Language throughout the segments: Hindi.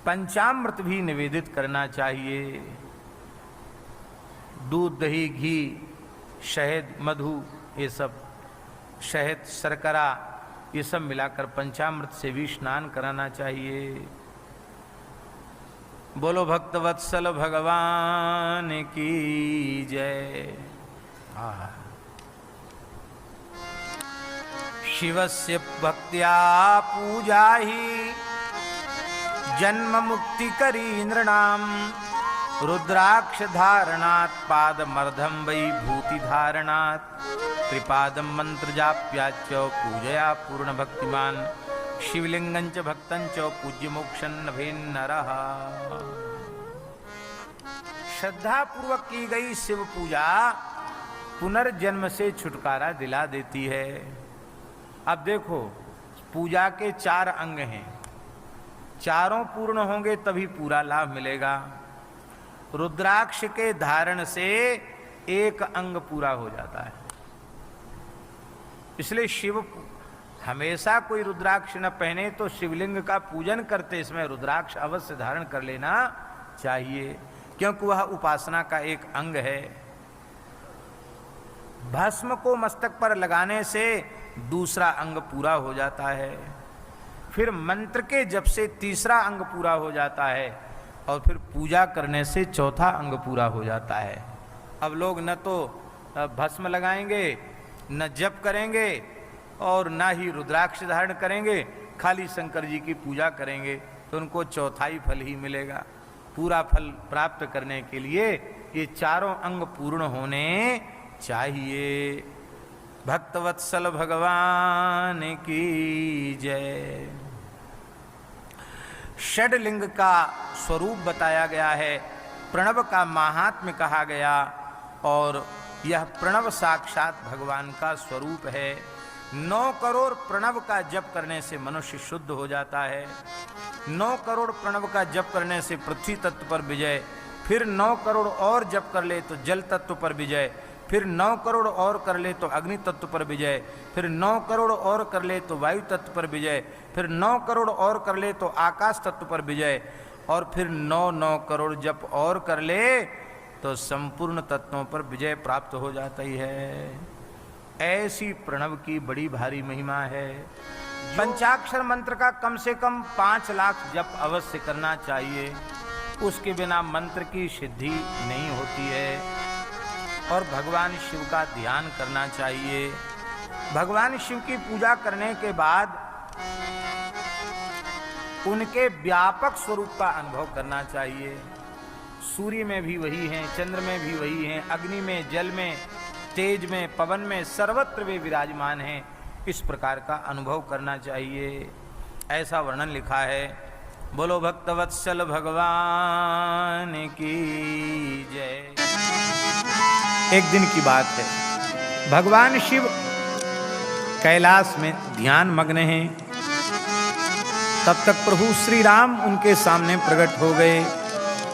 पंचामृत भी निवेदित करना चाहिए। दूध, दही, घी, शहद, मधु, ये सब, शहद, शर्करा, ये सब मिलाकर पंचामृत से भी स्नान कराना चाहिए। बोलो भक्तवत्सल भगवान की जय। शिवस्य भक्त्या पूजा ही जन्म मुक्ति करी नृणाम। रुद्राक्ष धारणात् पादमर्धम वै भूति धारणात्। त्रिपादम मंत्र जाप्याच पूजया पूर्ण भक्तिमान। शिवलिंगं च भक्तं च पूज्य मोक्षं नभेन्नरः। श्रद्धा पूर्वक की गई शिव पूजा पुनर्जन्म से छुटकारा दिला देती है। अब देखो, पूजा के 4 अंग हैं, चारों पूर्ण होंगे तभी पूरा लाभ मिलेगा। रुद्राक्ष के धारण से एक अंग पूरा हो जाता है, इसलिए शिव हमेशा कोई रुद्राक्ष न पहने तो शिवलिंग का पूजन करते इसमें रुद्राक्ष अवश्य धारण कर लेना चाहिए, क्योंकि वह उपासना का एक अंग है। भस्म को मस्तक पर लगाने से दूसरा अंग पूरा हो जाता है, फिर मंत्र के जप से तीसरा अंग पूरा हो जाता है, और फिर पूजा करने से चौथा अंग पूरा हो जाता है। अब लोग न तो भस्म लगाएंगे, न जप करेंगे, और न ही रुद्राक्ष धारण करेंगे, खाली शंकर जी की पूजा करेंगे, तो उनको चौथाई फल ही मिलेगा। पूरा फल प्राप्त करने के लिए ये चारों अंग पूर्ण होने चाहिए। भक्तवत्सल भगवान की जय। षडलिंग का स्वरूप बताया गया है, प्रणव का महात्म्य कहा गया, और यह प्रणव साक्षात भगवान का स्वरूप है। 9 करोड़ प्रणव का जप करने से मनुष्य शुद्ध हो जाता है। 9 करोड़ प्रणव का जप करने से पृथ्वी तत्व पर विजय, फिर 9 करोड़ और जप कर ले तो जल तत्व पर विजय, फिर 9 करोड़ और कर ले तो अग्नि तत्व पर विजय, फिर 9 करोड़ और कर ले तो वायु तत्व पर विजय, फिर 9 करोड़ और कर ले तो आकाश तत्व पर विजय, और फिर 9 करोड़ जप और कर ले तो संपूर्ण तत्वों पर विजय प्राप्त हो जाता ही है। ऐसी प्रणव की बड़ी भारी महिमा है। पंचाक्षर मंत्र का कम से कम 5 लाख जप अवश्य करना चाहिए, उसके बिना मंत्र की सिद्धि नहीं होती है। और भगवान शिव का ध्यान करना चाहिए। भगवान शिव की पूजा करने के बाद उनके व्यापक स्वरूप का अनुभव करना चाहिए। सूर्य में भी वही हैं, चंद्र में भी वही हैं, अग्नि में, जल में, तेज में, पवन में, सर्वत्र वे विराजमान हैं। इस प्रकार का अनुभव करना चाहिए, ऐसा वर्णन लिखा है। बोलो भक्तवत्सल भगवान की जय। एक दिन की बात है, भगवान शिव कैलाश में ध्यान मग्न हैं। तब तक प्रभु श्री राम उनके सामने प्रकट हो गए।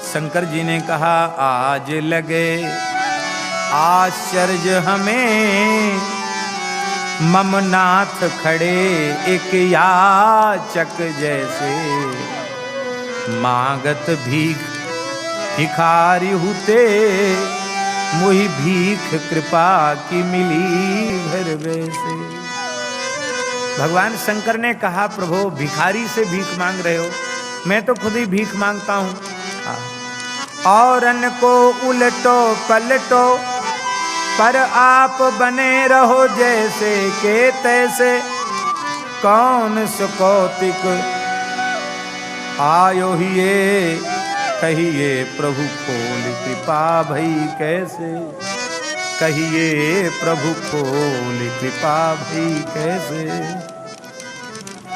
शंकर जी ने कहा, आज लगे आश्चर्य हमें, ममनाथ खड़े एक याचक जैसे। मांगत भीख भिखारी होते, मुहि भीख कृपा की मिली घर वैसे। भगवान शंकर ने कहा, प्रभु भिखारी से भीख मांग रहे हो, मैं तो खुद ही भीख मांगता हूँ। औरन को उलटो पलटो, पर आप बने रहो जैसे के तैसे। कौन सुकौतिक आयो हिये, कहिए प्रभु खोल कृपा भई कैसे। कहिए प्रभु खोल कृपा भई कैसे।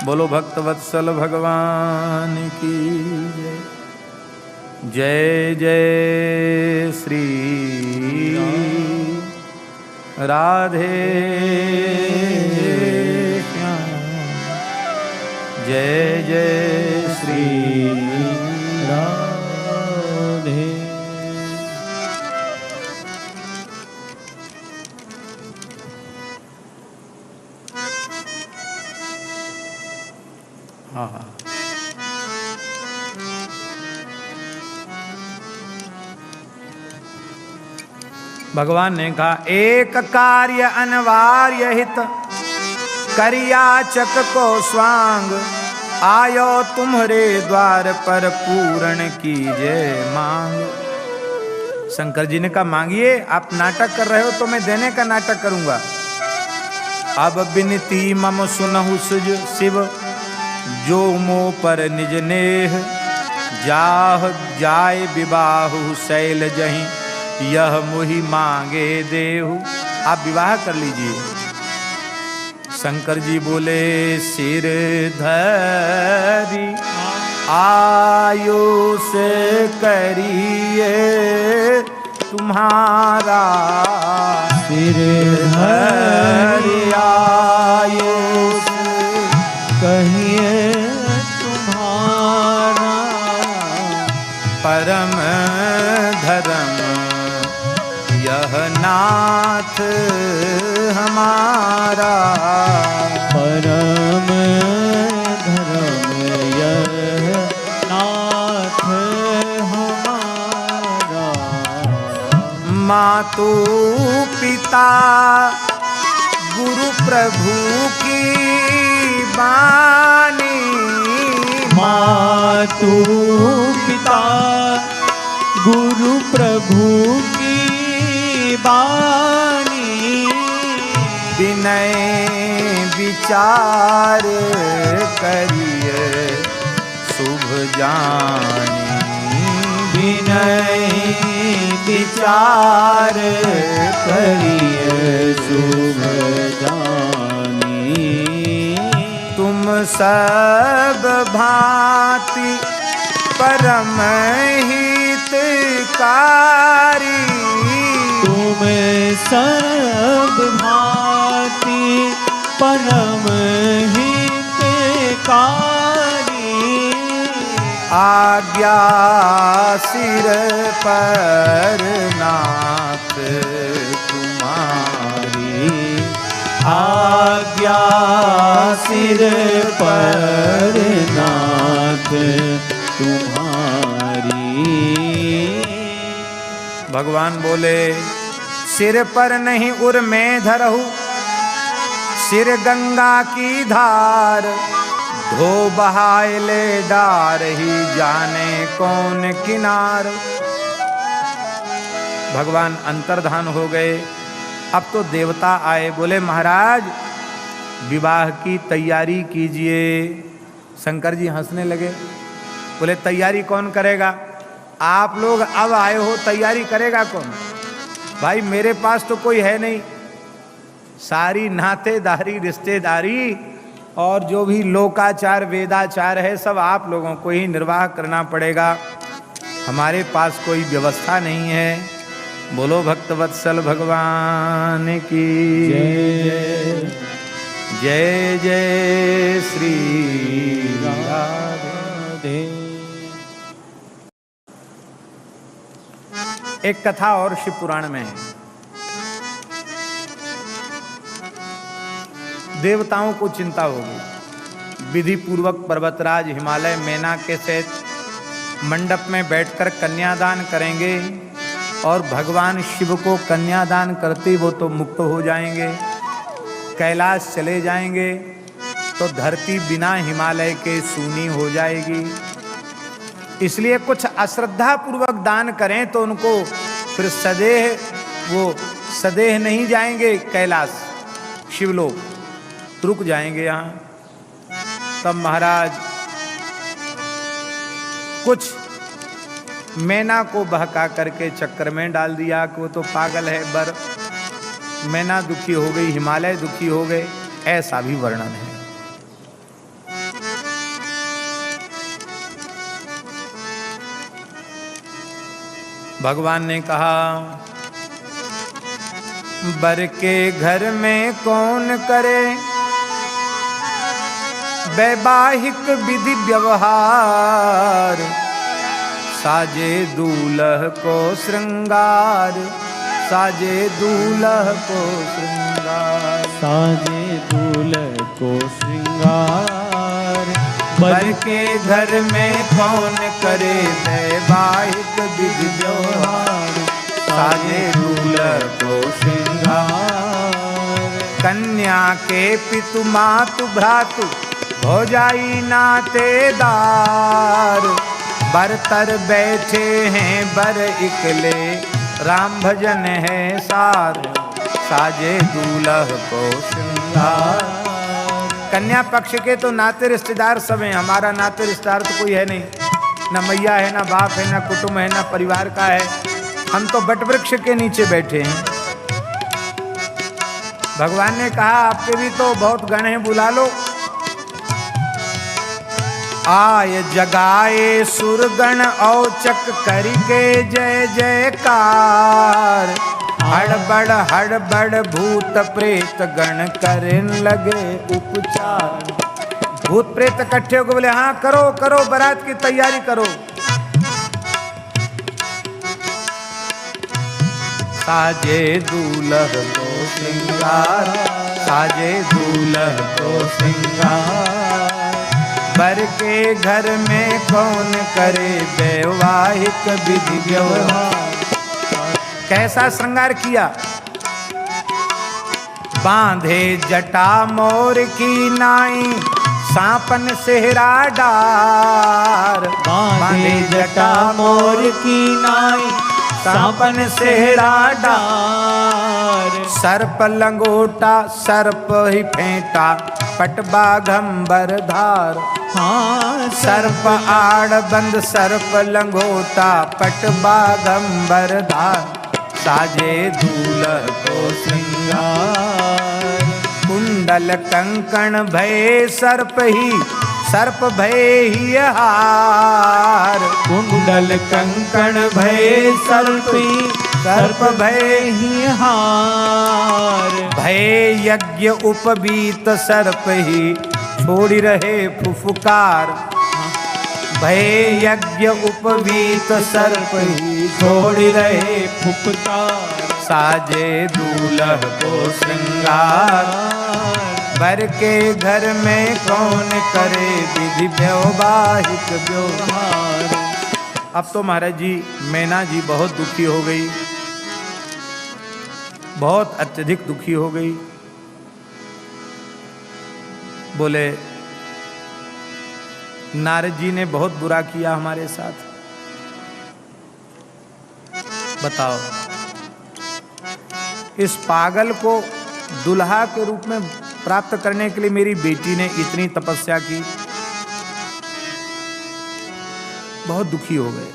बोलो भक्तवत्सल भगवान की जय। जय जय श्री राधे श्याम। जय जय श्री राधे। हाँ, भगवान ने कहा एक कार्य अनिवार्य हित करियाचक को स्वांग आयो तुम्हारे द्वार पर पूर्ण कीजिए मांग। शंकर जी ने कहा मांगिए, आप नाटक कर रहे हो तो मैं देने का नाटक करूंगा। अब बिनती मम सुनहु सुज शिव जो मो पर निज नेह जाह जाय विवाहु शैल जहीं यह मुहि मांगे देहु। आप विवाह कर लीजिए। शंकर जी बोले सिर धरी आयुष करिए तुम्हारा, सिर धरी आयुष कहिए तुम्हारा, परम धर्म यह नाथ हमारा, परम धर्म यह नाथ हमारा। मातु पिता गुरु प्रभु की बानी, मातु पिता गुरु प्रभु की बानी, विनय विचार करिए शुभ जानी, विनय विचार करिए शुभ जानी। तुम सब भांति परम हितकारी, तुम सब भांति परम हितकारी, आज्ञा सिर पर नाथ तुम्हारी, आज्ञा सिर पर नाथ तुम्हारी। भगवान बोले सिर पर नहीं उर में धरहु, सिर गंगा की धार धो बहाए ले डार ही जाने कौन किनार। भगवान अंतर्धान हो गए। अब तो देवता आए, बोले महाराज विवाह की तैयारी कीजिए। शंकर जी हंसने लगे, बोले तैयारी कौन करेगा? आप लोग अब आए हो, तैयारी करेगा कौन? भाई मेरे पास तो कोई है नहीं, सारी नातेदारी रिश्तेदारी और जो भी लोकाचार वेदाचार है सब आप लोगों को ही निर्वाह करना पड़ेगा, हमारे पास कोई व्यवस्था नहीं है। बोलो भक्तवत्सल भगवान की जय। जय जय श्री राधे। एक कथा और शिव पुराण में है। देवताओं को चिंता होगी, विधि पूर्वक पर्वतराज हिमालय मैना के सहित मंडप में बैठकर कन्यादान करेंगे और भगवान शिव को कन्यादान करते वो तो मुक्त हो जाएंगे, कैलाश चले जाएंगे, तो धरती बिना हिमालय के सूनी हो जाएगी। इसलिए कुछ अश्रद्धा पूर्वक दान करें तो उनको फिर सदेह नहीं जाएंगे कैलाश, शिवलोक रुक जाएंगे यहाँ। तब महाराज कुछ मैना को बहका करके चक्कर में डाल दिया कि वो तो पागल है, बर मैना दुखी हो गई, हिमालय दुखी हो गए, ऐसा भी वर्णन है। भगवान ने कहा बर के घर में कौन करे वैवाहिक विधि व्यवहार, साजे दूल्ह को श्रृंगार, साजे दूल्ह को श्रृंगार, साजे दूल्ह को श्रृंगार। बर के घर में कौन करे वैवाहिक विधि व्यवहार, साजे दूल्ह दूल्ह को श्रृंगार। कन्या के पितु मातु भ्रातु भौजाई नातेदार, बरतर बैठे हैं बर इकले, राम भजन है सार, साजे दूल्ह को श्रृंगार। कन्या पक्ष के तो नाते रिश्तेदार सब हैं, हमारा नाते रिश्तेदार तो कोई है नहीं, न मैया है, न बाप है, न कुटुंब है, न परिवार का है। हम तो बट वृक्ष के नीचे बैठे हैं। भगवान ने कहा आपके भी तो बहुत गण हैं, बुला लो। आय जगाए सुरगण औचक करके जय जयकार, हड़बड़ भूत प्रेत गण करन लगे उपचार। भूत प्रेत इकट्ठे होकर बोले हाँ करो करो, बारात की तैयारी करो। साजे दूल्ह को श्रृंगार, साजे दूल्ह को श्रृंगार, बर के घर में कौन करे वैवाहिक विधि व्यवहार। कैसा श्रृंगार किया? बांधे जटा मोर की नाई, सांपन सेहरा डार। बांधे जटा मोर की नाई, सांपन सेहरा डार। सर्प लंगोटा सर्प ही फेंटा, पटबा घंबर धार। हाँ सर्प आड़ बंद सर्प लंगोटा, पटबा घंबर धार, साजे दूल्ह को श्रृंगार। कुंडल कंकण भय सर्प ही, सर्प भय ही हार। कुंडल कंकण भय सर्प ही, सर्प भय ही हार। भय यज्ञ उपवीत सर्प ही, छोड़ी रहे फुफकार। भय यज्ञ उपवीत सर्प ही, छोड़ी रहे फुफकार। साजे दूल्ह को श्रृंगार, बर के घर में कौन करे विधि वैवाहिक व्यवहार। अब तो महाराज जी मैना जी बहुत दुखी हो गई, बहुत अत्यधिक दुखी हो गई। बोले नारद जी ने बहुत बुरा किया हमारे साथ, बताओ इस पागल को दुल्हा के रूप में प्राप्त करने के लिए मेरी बेटी ने इतनी तपस्या की। बहुत दुखी हो गए,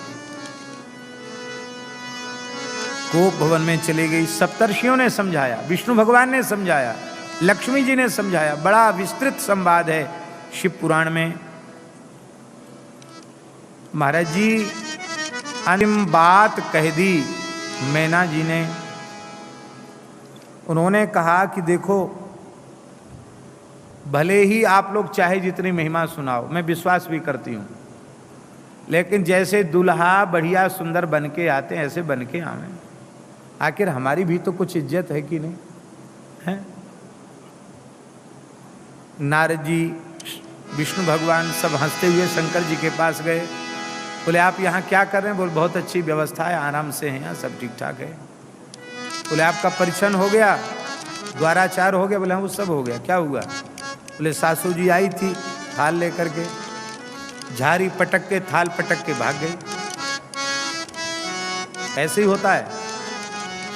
कोप भवन में चली गई। सप्तर्षियों ने समझाया, विष्णु भगवान ने समझाया, लक्ष्मी जी ने समझाया। बड़ा विस्तृत संवाद है शिव पुराण में। महाराज जी अंतिम बात कह दी मैना जी ने। उन्होंने कहा कि देखो भले ही आप लोग चाहे जितनी महिमा सुनाओ, मैं विश्वास भी करती हूँ, लेकिन जैसे दुल्हा बढ़िया सुंदर बन के आते हैं ऐसे बन के आवे। आखिर हमारी भी तो कुछ इज्जत है कि नहीं है? नारद जी विष्णु भगवान सब हंसते हुए शंकर जी के पास गए। बोले आप यहाँ क्या कर रहे हैं? बोले बहुत अच्छी व्यवस्था है, आराम से हैं यहाँ, सब ठीक ठाक है। बोले आपका परिछन हो गया, द्वाराचार हो गया? बोले हाँ वो सब हो गया। क्या हुआ? बोले सासू जी आई थी थाल लेकर के, झारी पटक के थाल पटक के भाग गई। ऐसे ही होता है।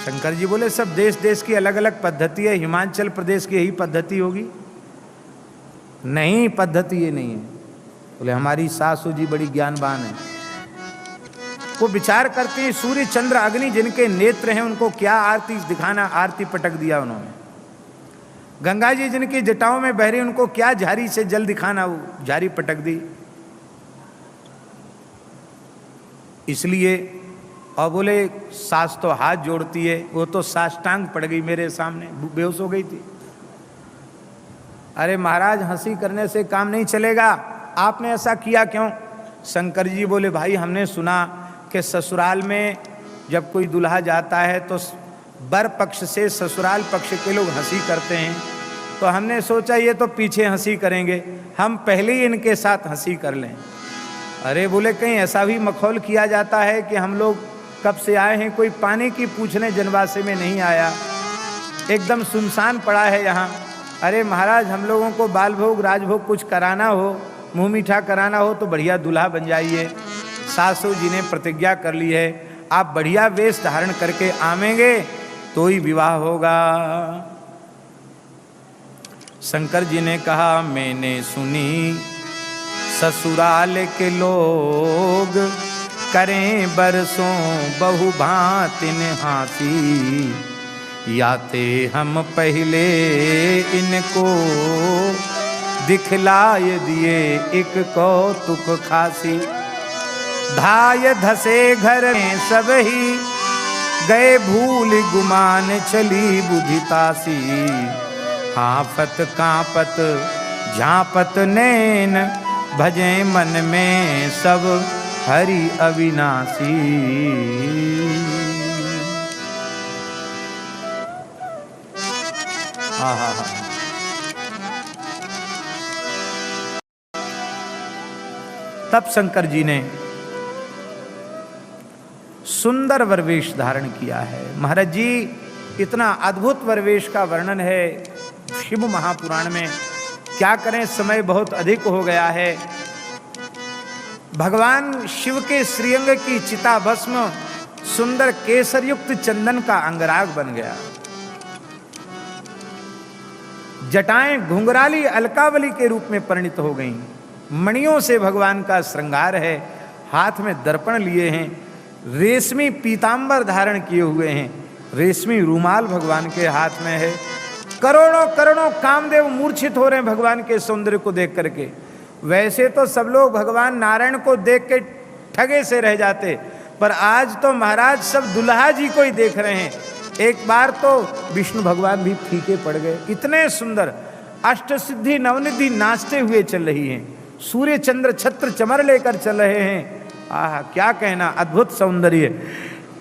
शंकर जी बोले सब देश देश की अलग अलग पद्धति है, हिमाचल प्रदेश की यही पद्धति होगी? नहीं, पद्धति ये नहीं है। बोले हमारी सासू जी बड़ी ज्ञानवान है, वो विचार करते हैं सूर्य चंद्र अग्नि जिनके नेत्र हैं उनको क्या आरती दिखाना, आरती पटक दिया उन्होंने। गंगा जी जिनकी जटाओं में बह रही उनको क्या झारी से जल दिखाना, वो झारी पटक दी। इसलिए और बोले सास तो हाथ जोड़ती है, वो तो साष्टांग पड़ गई मेरे सामने, बेहोश हो गई थी। अरे महाराज हंसी करने से काम नहीं चलेगा, आपने ऐसा किया क्यों? शंकर जी बोले भाई हमने सुना कि ससुराल में जब कोई दुल्हा जाता है तो बर पक्ष से ससुराल पक्ष के लोग हंसी करते हैं, तो हमने सोचा ये तो पीछे हंसी करेंगे, हम पहले ही इनके साथ हंसी कर लें। अरे बोले कहीं ऐसा भी मखौल किया जाता है कि हम लोग कब से आए हैं, कोई पानी की पूछने जनवासे में नहीं आया, एकदम सुनसान पड़ा है यहाँ। अरे महाराज, हम लोगों को बाल भोग राजभोग कुछ कराना हो, मुँह मीठा कराना हो तो बढ़िया दूल्हा बन जाइए। सासू जी ने प्रतिज्ञा कर ली है, आप बढ़िया वेश धारण करके आवेंगे तो ही विवाह होगा। शंकर जी ने कहा, मैंने सुनी ससुराल के लोग करें बरसों बहु भांतिन हाथी, याते हम पहले इनको दिखलाए दिए एक कौतुक खासी। धाय धसे घर में सब ही गए भूल गुमान चली बुधितासी, हाफत कांपत झांपत नैन भजे मन में सब हरि अविनाशी। तब शंकर जी ने सुंदर वरवेश धारण किया है। महाराज जी, इतना अद्भुत वरवेश का वर्णन है शिव महापुराण में, क्या करें, समय बहुत अधिक हो गया है। भगवान शिव के श्रीअंग की चिता भस्म सुंदर केसर युक्त चंदन का अंगराग बन गया। जटाएं घुंघराली अलकावली के रूप में परिणित हो गईं। मणियों से भगवान का श्रृंगार है, हाथ में दर्पण लिए हैं, रेशमी पीतांबर धारण किए हुए हैं, रेशमी रुमाल भगवान के हाथ में है। करोड़ों करोड़ों कामदेव मूर्छित हो रहे हैं भगवान के सौंदर्य को देख करके। वैसे तो सब लोग भगवान नारायण को देख के ठगे से रह जाते, पर आज तो महाराज सब दुल्हा जी को ही देख रहे हैं। एक बार तो विष्णु भगवान भी फीके पड़ गए, इतने सुंदर अष्टसिद्धि नवनिधि नाचते हुए चल रही हैं, सूर्य चंद्र छत्र चमर लेकर चल रहे हैं। आहा, क्या कहना, अद्भुत सौंदर्य।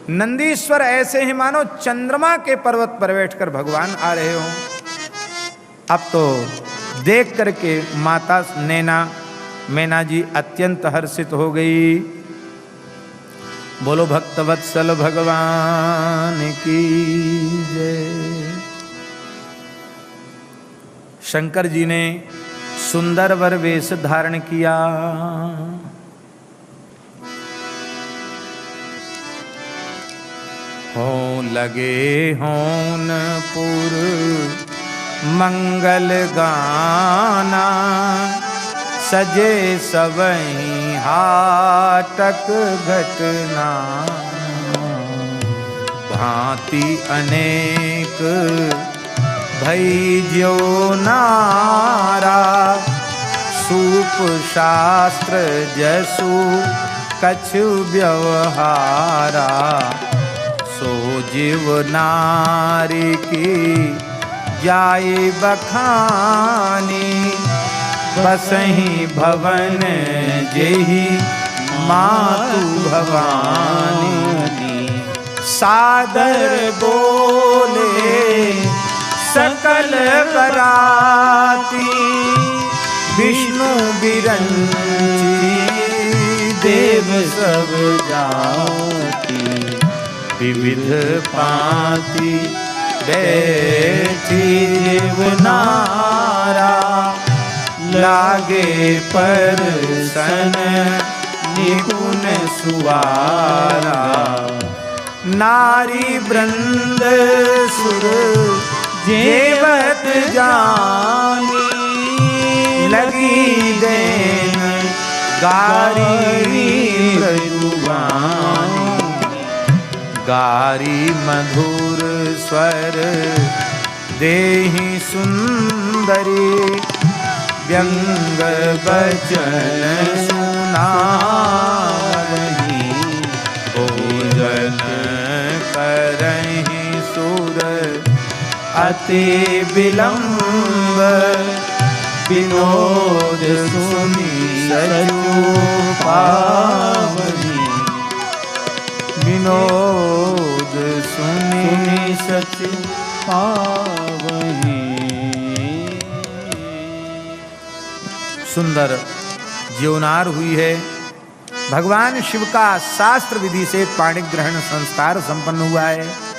नंदीश्वर ऐसे ही मानो चंद्रमा के पर्वत पर बैठकर भगवान आ रहे हो। अब तो देख करके माता मैना जी अत्यंत हर्षित हो गई। बोलो भक्तवत्सल भगवान की जय। शंकर जी ने सुंदर वर वेश धारण किया। हो लगे होनपुर मंगल गाना, सजे सबहीं हाटक घटना, भांति अनेक भई ज्यो नारा, सूप शास्त्र जसु कछु व्यवहारा, सो जीव नारी की जाए बखानी, बसही भवन जेहि मातु भवानी, सादर बोले सकल बराती, विष्णु बिरंची देव सब जाती, विविध पाती बैठी जीवनारा, लागे परसन निपुण सुवारा, नारी वृंद सुर जेवत जानी, लगी देन गारी जुबानी, गारी मधुर स्वर देहि सुंदरी, व्यंग बचन सुनावही, भोजन करहि सुर अति विलंब, विनोद सुनी सचु पावनी, विनोद सुनी सचु पावनी। सुंदर जीवनार हुई है, भगवान शिव का शास्त्र विधि से पाणिग्रहण संस्कार संपन्न हुआ है।